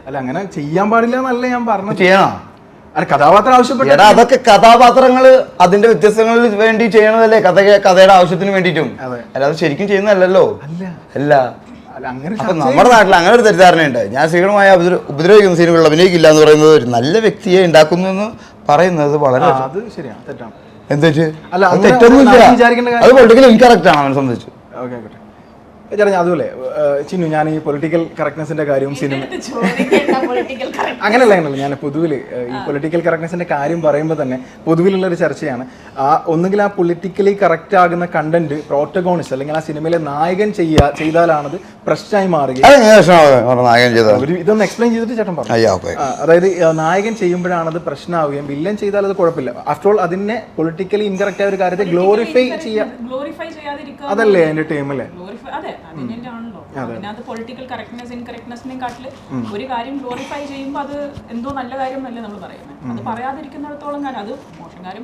അല്ല അങ്ങനെ ചെയ്യാൻ പാടില്ല എന്നല്ല ഞാൻ പറഞ്ഞു. ചെയ്യണോ? അല്ല കഥാപാത്രം ആവശ്യപ്പെട്ട അതൊക്കെ കഥാപാത്രങ്ങള് അതിന്റെ വ്യത്യസ്തങ്ങളിൽ വേണ്ടി ചെയ്യണതല്ലേ? കഥയുടെ ആവശ്യത്തിന് വേണ്ടിയിട്ടും. അല്ലാതെ ശരിക്കും ചെയ്യുന്നതല്ലോ. അല്ല. അപ്പൊ നമ്മുടെ നാട്ടിൽ അങ്ങനെ ഒരു തെറ്റിദ്ധാരണയുണ്ട്. ഞാൻ സ്ത്രീകളുമായി ഉപദ്രവിക്കുന്ന സീനുകളിൽ അഭിനയിക്കില്ല എന്ന് പറയുന്നത് ഒരു നല്ല വ്യക്തിയെ ഉണ്ടാക്കുന്നു എന്ന് പറയുന്നത് വളരെ എന്താ തെറ്റൊന്നുമില്ല. അത് പൊളിറ്റിക്കൽ ഇൻകറക്റ്റ് ആണ് അവനെ സംബന്ധിച്ച്. ചേട്ടാ അതുപോലെ ചിന്നു ഞാൻ ഈ പൊളിറ്റിക്കൽ കറക്റ്റ്നെസിന്റെ കാര്യവും സിനിമ അങ്ങനെയല്ല ഞാൻ പൊതുവിൽ ഈ പൊളിറ്റിക്കൽ കറക്റ്റ്നെസിന്റെ കാര്യം പറയുമ്പോൾ തന്നെ പൊതുവിലുള്ള ഒരു ചർച്ചയാണ്. ഒന്നുകിൽ ആ പൊളിറ്റിക്കലി കറക്റ്റ് ആകുന്ന കണ്ടന്റ് പ്രോട്ടഗോണിസ്റ്റ് അല്ലെങ്കിൽ ആ സിനിമയിലെ നായകൻ ചെയ്താലാണത് പ്രശ്നമായി മാറുകയും ഇതൊന്ന് എക്സ്പ്ലെയിൻ ചെയ്തിട്ട് ചേട്ടൻ പറഞ്ഞു. അതായത് നായകൻ ചെയ്യുമ്പോഴാണത് പ്രശ്നമാവുകയും വില്ലൻ ചെയ്താൽ അത് കുഴപ്പമില്ല. ആഫ്റ്റർ ഓൾ അതിനെ പൊളിറ്റിക്കലി ഇൻകറക്റ്റ് ആയ ഒരു കാര്യത്തെ ഗ്ലോറിഫൈ അതല്ലേ അതിന്റെ ടൈമല്ലേ? അതിനകത്ത് പൊളിറ്റിക്കൽ കറക്റ്റ്നെസ് ഇൻകറക്റ്റ്നെസിനെക്കാട്ടില് ഒരു കാര്യം ഗ്ലോറിഫൈ ചെയ്യുമ്പോൾ അത് എന്തോ നല്ല കാര്യമല്ലേ നമ്മൾ പറയുന്നത്. അത് പറയാതിരിക്കുന്നിടത്തോളം കാലം അത്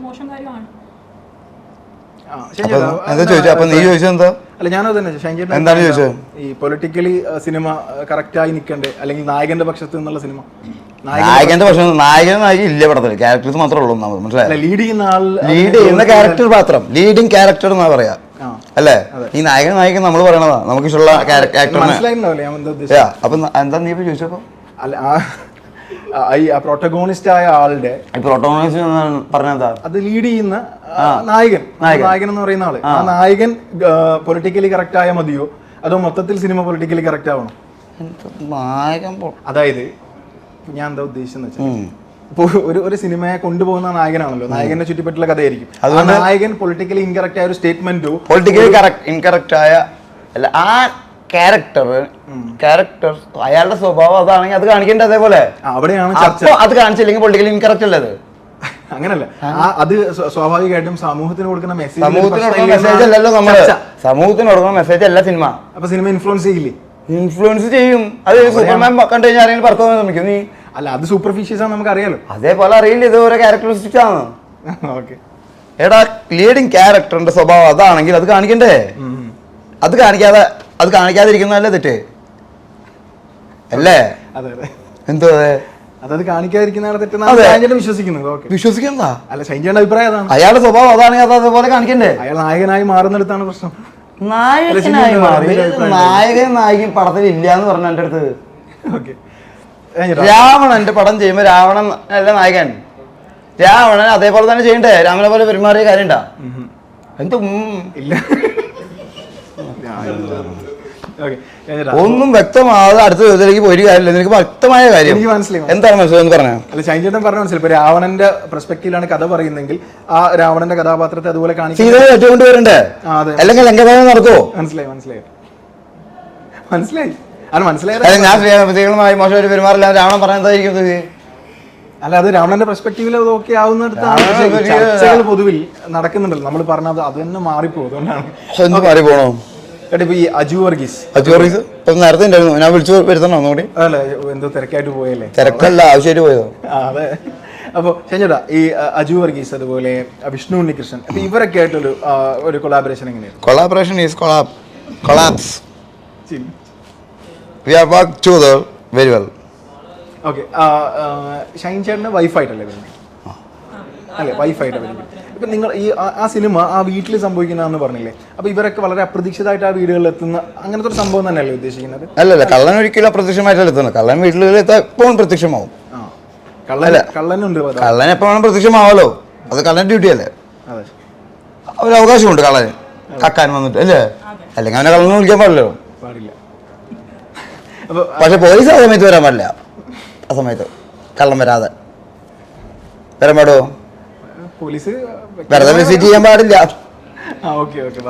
മോശം കാര്യമാണ്. അപ്പൊ എന്താ ചോദിച്ചത്? അപ്പൊ നീ ചോദിച്ചത് എന്താ? അല്ല ഞാനത് തന്നെ ഷൈൻചേട്ടൻ എന്താണ് ചോദിച്ചത്? ഈ പൊളിറ്റിക്കലി സിനിമ കറക്റ്റായി നിൽക്കണ്ടേ, അല്ലെങ്കിൽ നായകന്റെ പക്ഷത്ത് നിന്നുള്ള സിനിമ, നായകന്റെ പക്ഷം നായകൻ ഇല്ല പടത്തില്, ക്യാരക്ടേഴ്സ് മാത്രമേ ഉള്ളൂ. മനസ്സിലായി? ലീഡ് ചെയ്യുന്ന ആൾ, ലീഡ് ചെയ്യുന്ന ക്യാരക്ടർ മാത്രം, ലീഡിങ് ക്യാരക്ടർ എന്നാ പറയാ അല്ലേ? ഈ നായകൻ നമ്മൾ പറയണതാ നമുക്ക് ഇഷ്ടമുള്ള ക്യാരക്ടർ. മനസ്സിലായിട്ടുണ്ടാവില്ലേ ഞാൻ എന്താ ഉദ്ദേശിച്ചത്? അപ്പൊ എന്താ നീ ഇപ്പൊ ചോദിച്ചപ്പോ? അല്ല ഈ പ്രൊട്ടഗോണിസ്റ്റ് ആയ ആളുടെ പറഞ്ഞാ അത് ലീഡ് ചെയ്യുന്ന നായകൻ എന്ന് പറയുന്ന ആള്, ആ നായകൻ പൊളിറ്റിക്കലി കറക്റ്റ് ആയാൽ മതിയോ അതോ മൊത്തത്തിൽ സിനിമ പൊളിറ്റിക്കലി കറക്റ്റ് ആവണം? നായകൻ അതായത് ഞാൻ എന്താ ഉദ്ദേശിച്ചെന്ന് വെച്ചാൽ, ഇപ്പൊ ഒരു സിനിമയെ കൊണ്ടുപോകുന്ന നായകനാണല്ലോ, നായകന്റെ ചുറ്റിപ്പറ്റുള്ള കഥയായിരിക്കും. നായകൻ പൊളിറ്റിക്കലി ഇൻകറക്റ്റ് ആയ ഒരു സ്റ്റേറ്റ്മെന്റോ, പൊളിറ്റിക്കലി ഇൻകറക്റ്റ് ആയ അല്ല, ആ ക്യാരക്ടർ അയാളുടെ സ്വഭാവം അതാണെങ്കിൽ അത് കാണിക്കേണ്ടത് അതേപോലെ. അവിടെയാണ് അത് കാണിച്ചില്ലെങ്കിൽ പൊളിറ്റിക്കലി ഇൻകറക്റ്റ് അല്ലേ അത്? അങ്ങനല്ല, അത് സ്വാഭാവികമായിട്ടും സമൂഹത്തിന് കൊടുക്കുന്ന മെസ്സേജ് അല്ലല്ലോ നമ്മള് സമൂഹത്തിന് കൊടുക്കുന്ന മെസ്സേജ് അല്ല സിനിമ. അപ്പൊ സിനിമ ഇൻഫ്ലുവൻസ് ചെയ്യില്ലേ? ഇൻഫ്ലുവൻസ് ചെയ്യും. അത് സൂപ്പർമാൻ കണ്ടു കഴിഞ്ഞാൽ ആരെങ്കിലും പറക്കാൻ ശ്രമിക്കും നീ? അല്ല, അത് സൂപ്പർഫിഷ്യസ് ആണ്, നമുക്ക് അറിയാലോ. അതേപോലെ അറിയില്ല, ഇത് ഓരോ ക്യാരക്ടറിസ്റ്റിക്സ് ആണ്. ഓക്കെ, എടാ ലീഡിങ് ക്യാരക്ടറിന്റെ സ്വഭാവം അതാണെങ്കിൽ അത് കാണിക്കണ്ടേ? അത് കാണിക്കാതിരിക്കുന്നതല്ലേ തെറ്റ് അല്ലേ? അതെ എന്തോ അതത് കാണിക്കാതിരിക്കുന്നതാണ് തെറ്റെന്നാണ് വിശ്വസിക്കുന്നത്. വിശ്വസിക്കണ്ട. അല്ല, ഷൈൻചേട്ടന്റെ അഭിപ്രായം അതാണ്. അയാളുടെ സ്വഭാവം അതാണെങ്കിൽ അത് അതേപോലെ കാണിക്കണ്ടേ? അയാൾ നായകനായി മാറുന്നിടത്താണ് പ്രശ്നം. നായകനായി മാറി നായകൻ പടത്തിൽ ഇല്ല എന്ന് പറഞ്ഞു എന്റെ അടുത്ത്. രാവണന്റെ പടം ചെയ്യുമ്പോ രാവണൻ അല്ല നായകൻ, രാവണൻ അതേപോലെ തന്നെ ചെയ്യണ്ടേ? രാമനെ പോലെ പെരുമാറിയ കാര്യണ്ടാ? എന്തും ഇല്ല. ഒന്നും വ്യക്തമാകാതെ അടുത്ത ചോദ്യത്തിലേക്ക് പോയി കാര്യമില്ല. നിനക്ക് വ്യക്തമായ കാര്യം എന്താണ് മനസ്സിലായി പറഞ്ഞത്? അല്ല, ഷൈൻചേട്ടൻ പറഞ്ഞ മനസ്സിലായി. ഇപ്പൊ രാവണന്റെ പെർസ്പെക്റ്റീവിലാണ് കഥ പറയുന്നെങ്കിൽ ആ രാവണന്റെ കഥാപാത്രത്തെ അതുപോലെ കാണിക്കൊണ്ടുവരണ്ടേ? അല്ലെങ്കിൽ ലങ്കഭരണം നടക്കുമോ? മനസ്സിലായി. അത് മനസ്സിലായി. ഞാൻ സ്ത്രീകളുമായി മോശമായിട്ട് പെരുമാറില്ല രാവണൻ പറഞ്ഞതായിരിക്കും. അല്ല, അത് രാവണന്റെ പെർസ്പെക്റ്റീവിൽ അത് ഓക്കെ ആവുന്നിടത്താണ് ചർച്ചകൾ പൊതുവിൽ നടക്കുന്നുണ്ടല്ലോ. നമ്മൾ പറഞ്ഞത് അത് തന്നെ മാറിപ്പോകും. എന്ത് മാറിപ്പോണോ? ഇപ്പൊ ഈ അജു വർഗീസ് നേരത്തെ ഉണ്ടായിരുന്നു, ഞാൻ വിളിച്ചു വരുത്തണോ ഒന്നുകൂടി? അല്ല, എന്തോ തിരക്കായിട്ട് പോയല്ലേ? തിരക്കല്ല, ആവശ്യമായിട്ട് പോയതോ? അതെ. അപ്പൊ ചേട്ടാ, ഈ അജു വർഗീസ് അതുപോലെ വിഷ്ണു ഉണ്ണികൃഷ്ണൻ, അപ്പൊ ഇവരൊക്കെ ആയിട്ടൊരു ഒരു കൊളാബറേഷൻ എങ്ങനെയാണ്? Collaboration is collapse. We have worked together very well. Okay, Shine ചേട്ടൻ്റെ വൈഫായിട്ടല്ലേ വരുന്നത്? അല്ലേ, വൈഫായിട്ടാണ് വരുന്നത്. ഇപ്പം നിങ്ങൾ ഈ ആ സിനിമ ആ വീട്ടിൽ സംഭവിക്കുന്നതെന്ന് പറഞ്ഞില്ലേ? അപ്പോൾ ഇവരൊക്കെ വളരെ അപ്രതീക്ഷിതമായിട്ട് ആ വീടുകളിൽ എത്തുന്ന അങ്ങനത്തെ ഒരു സംഭവം തന്നെയല്ലേ ഉദ്ദേശിക്കുന്നത്? അല്ലല്ല, കള്ളൻ ഒരിക്കലും അപ്രത്യക്ഷമായിട്ടല്ല എത്തുന്നത്. കള്ളൻ വീട്ടിൽ എപ്പോഴും പ്രത്യക്ഷമാവും. കള്ളനുണ്ട്, കള്ളൻ എപ്പോഴും പ്രത്യക്ഷമാവല്ലോ, അത് കള്ളൻ ഡ്യൂട്ടി അല്ലേ? ഒരു അവകാശമുണ്ട് കള്ളന് കക്കാൻ വന്നിട്ട് അല്ലേ? അല്ലെങ്കിൽ അവനെ കള്ളനെ വിളിക്കാൻ പാടില്ല. പക്ഷെ പോലീസ് ആ സമയത്ത് വരാൻ പാടില്ല. ആ സമയത്ത് കള്ളം വരാതെ വരാൻ പാടുമോ? പോലീസ് വെറുതെ വിസിറ്റ് ചെയ്യാൻ പാടില്ല.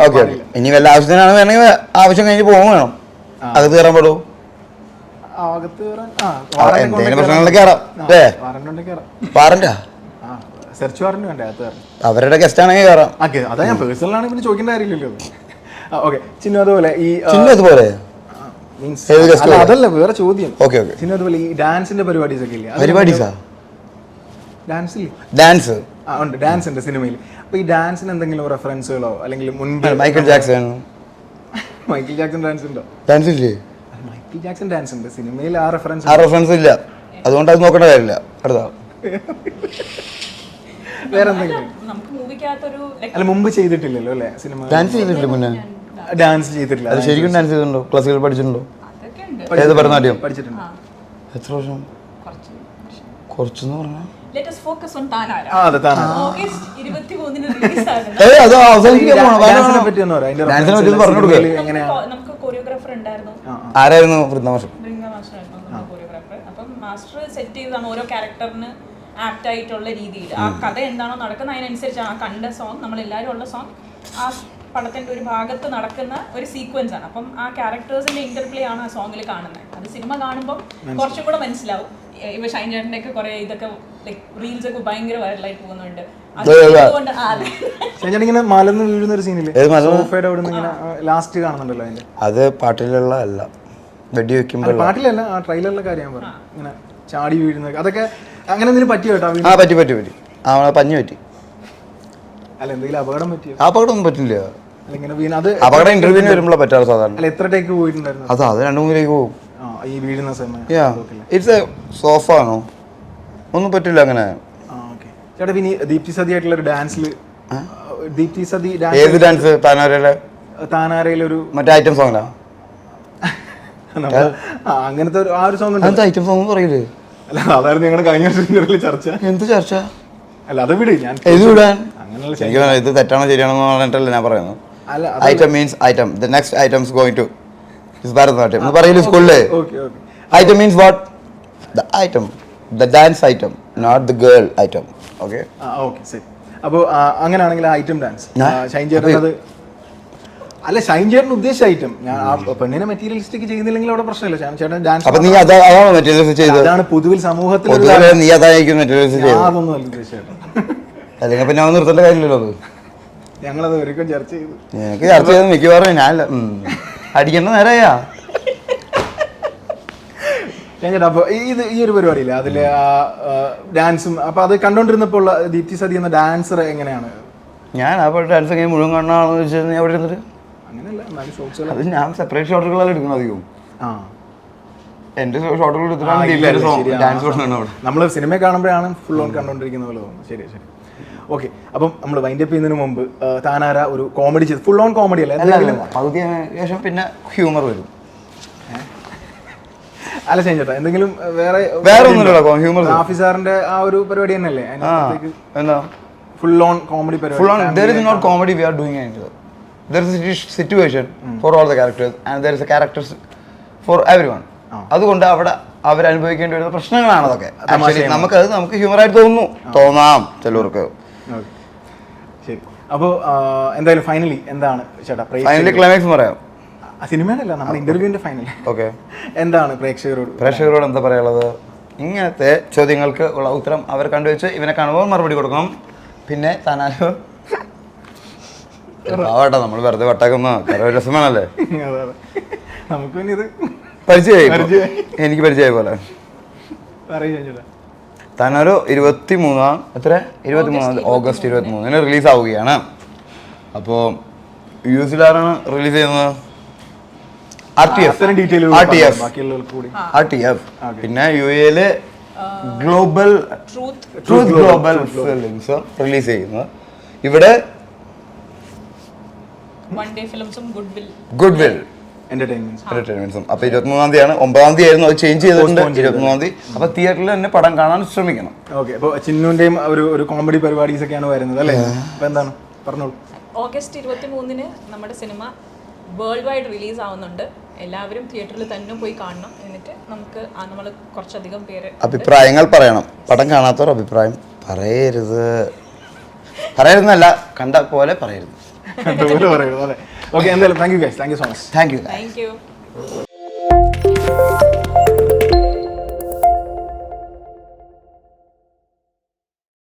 ഓക്കെ, ഇനി വല്ല ആവശ്യത്തിനാണ് വേണമെങ്കിൽ ആവശ്യം കഴിഞ്ഞ് പോകും വേണം. അകത്ത് കയറാൻ പാടുമോ? എന്തെങ്കിലും പ്രശ്നങ്ങളിൽ കയറാം അല്ലേ? വാറന്റാ? സെർച്ച് വാറന്റ് വേണ്ടേ? അവരുടെ ഗസ്റ്റ് ആണെങ്കിൽ കയറാം. അതാ ഞാൻ പേഴ്സണൽ ആണ്, പിന്നെ ചോദിക്കേണ്ട കാര്യമില്ലല്ലോ. ഓക്കെ, ചിന്നു അതുപോലെ ഈ അതുപോലെ അതല്ല വേറെ ചോദ്യം. ചിന്നു അതുപോലെ ഈ ഡാൻസിന്റെ പരിപാടീസ് ഒക്കെ ഇല്ലേ? പരിപാടീസാ? ഡാൻസ് ഉണ്ട്, ഡാൻസ് ഉണ്ട് സിനിമയിൽ. അപ്പൊ ഈ ഡാൻസിന് എന്തെങ്കിലും റെഫറൻസുകളോ അല്ലെങ്കിൽ മുൻപ് മൈക്കിൾ ജാക്സൺ ഡാൻസ് ഉണ്ടോ? ഡാൻസ് ഇല്ലേ? മൈക്കിൾ ജാക്സൺ ഡാൻസ് ഉണ്ട് സിനിമയിൽ, ആ റെഫറൻസ് ഇല്ല. അതുകൊണ്ട് അത് നോക്കേണ്ട കാര്യമില്ല. അടുത്ത വേറെ എന്തെങ്കിലും അല്ല, മുമ്പ് ചെയ്തിട്ടില്ലല്ലോ അല്ലേ സിനിമ? ഡാൻസ് ചെയ്തിട്ടില്ല മുന്നേ? ഡാൻസ് ചെയ്തിട്ടില്ല. അത് ശരിക്കും ഡാൻസ് ചെയ്തിട്ടുണ്ടോ? ക്ലാസിക്കൽ പഠിച്ചിട്ടുണ്ടോ? ഏത് ഭരതനാട്യം? പഠിച്ചിട്ടുണ്ട്. എത്ര വർഷം? കുറച്ചെന്ന് പറഞ്ഞാൽ ആരായിരുന്നു? മാസ്റ്റർ സെറ്റ് ചെയ്തതാണ് ഓരോ ക്യാരക്ടറിന് ആപ്റ്റ് ആയിട്ടുള്ള രീതിയിൽ. ആ കഥ എന്താണോ നടക്കുന്നത് അതിനനുസരിച്ച് ആ കണ്ട സോങ്, നമ്മളെല്ലാവരും ഉള്ള സോങ് ആ പടത്തിന്റെ ഒരു ഭാഗത്ത് നടക്കുന്ന ഒരു സീക്വൻസ് ആണ്. അപ്പം ആ ക്യാരക്ടേഴ്സിന്റെ ഇന്റർപ്ലേ ആണ് ആ സോങ്ങിൽ കാണുന്നത്. അത് സിനിമ കാണുമ്പോൾ കുറച്ചും കൂടെ മനസ്സിലാവും. ഇപ്പൊ ഷൈൻ ചേട്ടന്റെ ഒക്കെ കുറെ ഇതൊക്കെ റീൽസ് ഒക്കെ ഭയങ്കര വൈറലായി പോകുന്നുണ്ട്. ഇങ്ങനെ മലന്ന് വീഴുന്ന ഒരു സീനില് സോഫയുടെ അവിടെ നിന്ന് ലാസ്റ്റ് കാണുന്നുണ്ടല്ലോ അതിന്റെ. അത് പാട്ടിലുള്ള അല്ല, വെടി വെക്കുമ്പോൾ പാട്ടിലല്ല, ആ ട്രെയിലറിലെ കാര്യം ഞാൻ പറഞ്ഞു. ഇങ്ങനെ ചാടി വീഴുന്ന അതൊക്കെ അങ്ങനെ എന്തെങ്കിലും പറ്റിയോ കേട്ടോ? പറ്റി പഞ്ഞു പറ്റി. അല്ല എന്തെങ്കിലും അപകടം പറ്റിയോ? അപകടമൊന്നും പറ്റില്ല. അല്ല ഇങ്ങനെ വീണ് അത് അപകടം ഇന്റർവ്യൂവിന് വരുമ്പോഴാണ് പറ്റാറ് സാധാരണ. അല്ല എത്ര ടേക്ക് പോയിട്ടുണ്ടായിരുന്നു? അത് 2-3 പോകും. ഈ വീഴുന്ന സമയം. ഇറ്റ്സ് എ സോഫ ആണോ, ഒന്നും പറ്റില്ല അങ്ങനെ. ചേട്ടാ പിന്നെ ദീപ്തി സതി ആയിട്ടുള്ള ഒരു ഡാൻസിൽ ദീപ്തി സതി ഏത് ഡാൻസ്? താനാരയിലൊരു മറ്റേ ഐറ്റം സോങ്ങിലാ? അങ്ങനത്തെ ആ ഒരു സോങ് ഉണ്ട്. അത് ഐറ്റം സോങ് പറയില്ലേ? അല്ല അതായിരുന്നു ഞങ്ങളുടെ കഴിഞ്ഞ ചർച്ച. എന്ത് ചർച്ച? അല്ല അത് വിട്, ഞാൻ ഇത് വിടാൻ അങ്ങനെയുള്ള എനിക്ക് ഇത് തെറ്റാണോ ശരിയാണോ എന്ന് പറഞ്ഞിട്ടല്ലേ ഞാൻ പറയുന്നത്. അല്ല item means item. The next item is going to is Bharatanatyam എന്ന് പറയില്ല സ്കൂളില്. Item means what? The item, the dance item, not the girl item. Okay okay ശരി. അപ്പോൾ അങ്ങനെയാണെങ്കിൽ ഐറ്റം ഡാൻസ് ഷൈൻ ചേട്ടൻ അല്ല ഷൈൻ ചേട്ടൻ ഉദ്ദേശിച്ച ഐറ്റം ഞാൻ ആ പെണ്ണിനെ മെറ്റീരിയലിസ്റ്റിക് ചെയ്യുന്നില്ലെങ്കിൽ അവിടെ പ്രശ്നമില്ല. ചേട്ടൻ ഡാൻസ് അപ്പൊ നീ അതാണ് മെറ്റീരിയൽസ് ചെയ്തത്. അതാണ് പൊതുവിൽ സമൂഹത്തിൽ നീ അതായിരിക്കും മെറ്റീരിയൽസ് ചെയ്തത്. അതൊന്നും അല്ല ഉദ്ദേശിച്ചേട്ടൻ. അല്ലെങ്കിൽ പിന്നെ അവൻ നിർത്തേണ്ട കാര്യമില്ലല്ലോ. അത് ഞങ്ങളത് ഒരിക്കലും ചർച്ച ചെയ്തു. എനിക്ക് ചർച്ച ചെയ്ത് മിക്കവാറും ഞാനല്ല അടിക്കേണ്ട നേരമാ. ചേട്ടാ അപ്പൊ ഈ ഒരു പരിപാടിയില്ല അതില് ഡാൻസും അപ്പൊ അത് കണ്ടോണ്ടിരുന്നപ്പോൾ ദീപ്തി സതി എന്ന ഡാൻസർ എങ്ങനെയാണ്? ഞാൻ അപ്പോൾ ഡാൻസ് എങ്ങനെ മുഴുവൻ കാണണമെന്ന് വെച്ചാൽ ഞാൻ അവിടെ ഇരുന്നിട്ട് അങ്ങനെയല്ല എന്നാലും ഷോട്ട്സ് അത് ഞാൻ സെപ്പറേറ്റ് ഷോട്ടുകളെല്ലാം എടുക്കണം അധികവും. എന്റെ ഷോട്ടുകൾ എടുത്തിട്ടാണ് ഡാൻസ് കൊടുക്കണം അവിടെ. നമ്മൾ സിനിമ കാണുമ്പോഴാണ് ഫുൾ ഓൺ കണ്ടോണ്ടിരിക്കുന്ന പോലെ തോന്നുന്നു. ശരി ശരി ഓക്കെ. അപ്പം നമ്മൾ വൈൻഡപ്പ് ചെയ്യുന്നതിന് മുമ്പ് താനാര ഒരു കോമഡി ചെയ്ത് ഫുൾ ഓൺ കോമഡി അല്ല പകുതി ശേഷം പിന്നെ ഹ്യൂമർ വരും. അല്ല ചേട്ടാ എന്തെങ്കിലും വേറെ ഒന്നുമില്ല ഹ്യൂമർ. ഓഫീസറിന്റെ ആ ഒരു പരിപാടി തന്നെയല്ലേ എന്താ full on comedy പരിപാടി? Full on. There is not comedy we are doing anything. There is a situation for all the characters and there is a characters for everyone. അതുകൊണ്ട് അവിടെ അവരനുഭവിക്കേണ്ടി വരുന്ന പ്രശ്നങ്ങളാണ് അതൊക്കെ. നമുക്ക് ഹ്യൂമറായിട്ട് തോന്നാം ചിലവർക്ക്. ശരി. അപ്പോൾ എന്തായാലും ഫൈനലി എന്താണ് ചേട്ടാ ഫൈനലി ക്ലൈമാക്സ് പറയാം? സിനിമയിലല്ല നമ്മുടെ ഇന്റർവ്യൂവിന്റെ ഫൈനൽ. ഓക്കെ. എന്താണ് പ്രേക്ഷകരോട് എന്താ പറയാനുള്ളത്? ഇങ്ങനത്തെ ചോദ്യങ്ങൾക്ക് ഉള്ള ഉത്തരം അവർ കണ്ടുവച്ച് ഇവനെ കാണുമ്പോൾ മറുപടി കൊടുക്കണം. പിന്നെ താനാരോ ആവട്ടെ, നമ്മൾ വെറുതെ വട്ടാക്കുന്ന രസമാണല്ലേ. നമുക്ക് പിന്നെ ഇത് പരിചയമായി, എനിക്ക് പരിചയമായ പോലെ. താനാരോ 23 ഓഗസ്റ്റ് 23 റിലീസ് ആവുകയാണ്. അപ്പോൾ യുഎസിലാണ് റിലീസ് ചെയ്യുന്നത്. RTF. പിന്നെ UAE ഗ്ലോബൽ ഫിലിംസ് റിലീസ് ചെയ്യുന്നത്. ഇവിടെ ഗുഡ്വിൽ എന്റർടൈൻമെന്റ്സും. അപ്പൊ 23-ാം തീയതിയാണ്. 9-ാം തീയതി ആയിരുന്നു, അത് ചേഞ്ച് ചെയ്തിട്ടുണ്ട് 23-ാം തീയതി. അപ്പൊ തിയേറ്ററിൽ തന്നെ പടം കാണാൻ ശ്രമിക്കണം. ഓക്കെ. അപ്പോൾ ചിന്നുന്റെയും ഒരു കോമഡി പരിപാടീസ് ഒക്കെയാണ് വരുന്നത് അല്ലേ? അപ്പൊ എന്താണ് പറഞ്ഞോളൂ. ഓഗസ്റ്റ് 23-ന് നമ്മുടെ സിനിമ വേൾഡ് വൈഡ് റിലീസ് ആവുന്നുണ്ട്. എല്ലാവരും തിയേറ്ററിൽ തന്നെ പോയി കാണണം. എന്നിട്ട് നമുക്ക് നമ്മൾ കുറച്ചധികം പേര് അഭിപ്രായങ്ങൾ പറയണം. പടം കാണാത്തവർ അഭിപ്രായം പറയരുതെന്നല്ല, കണ്ട പോലെ പറയരുത്. ഓക്കെ. എന്തായാലും thank you guys. Thank you so much. Thank you.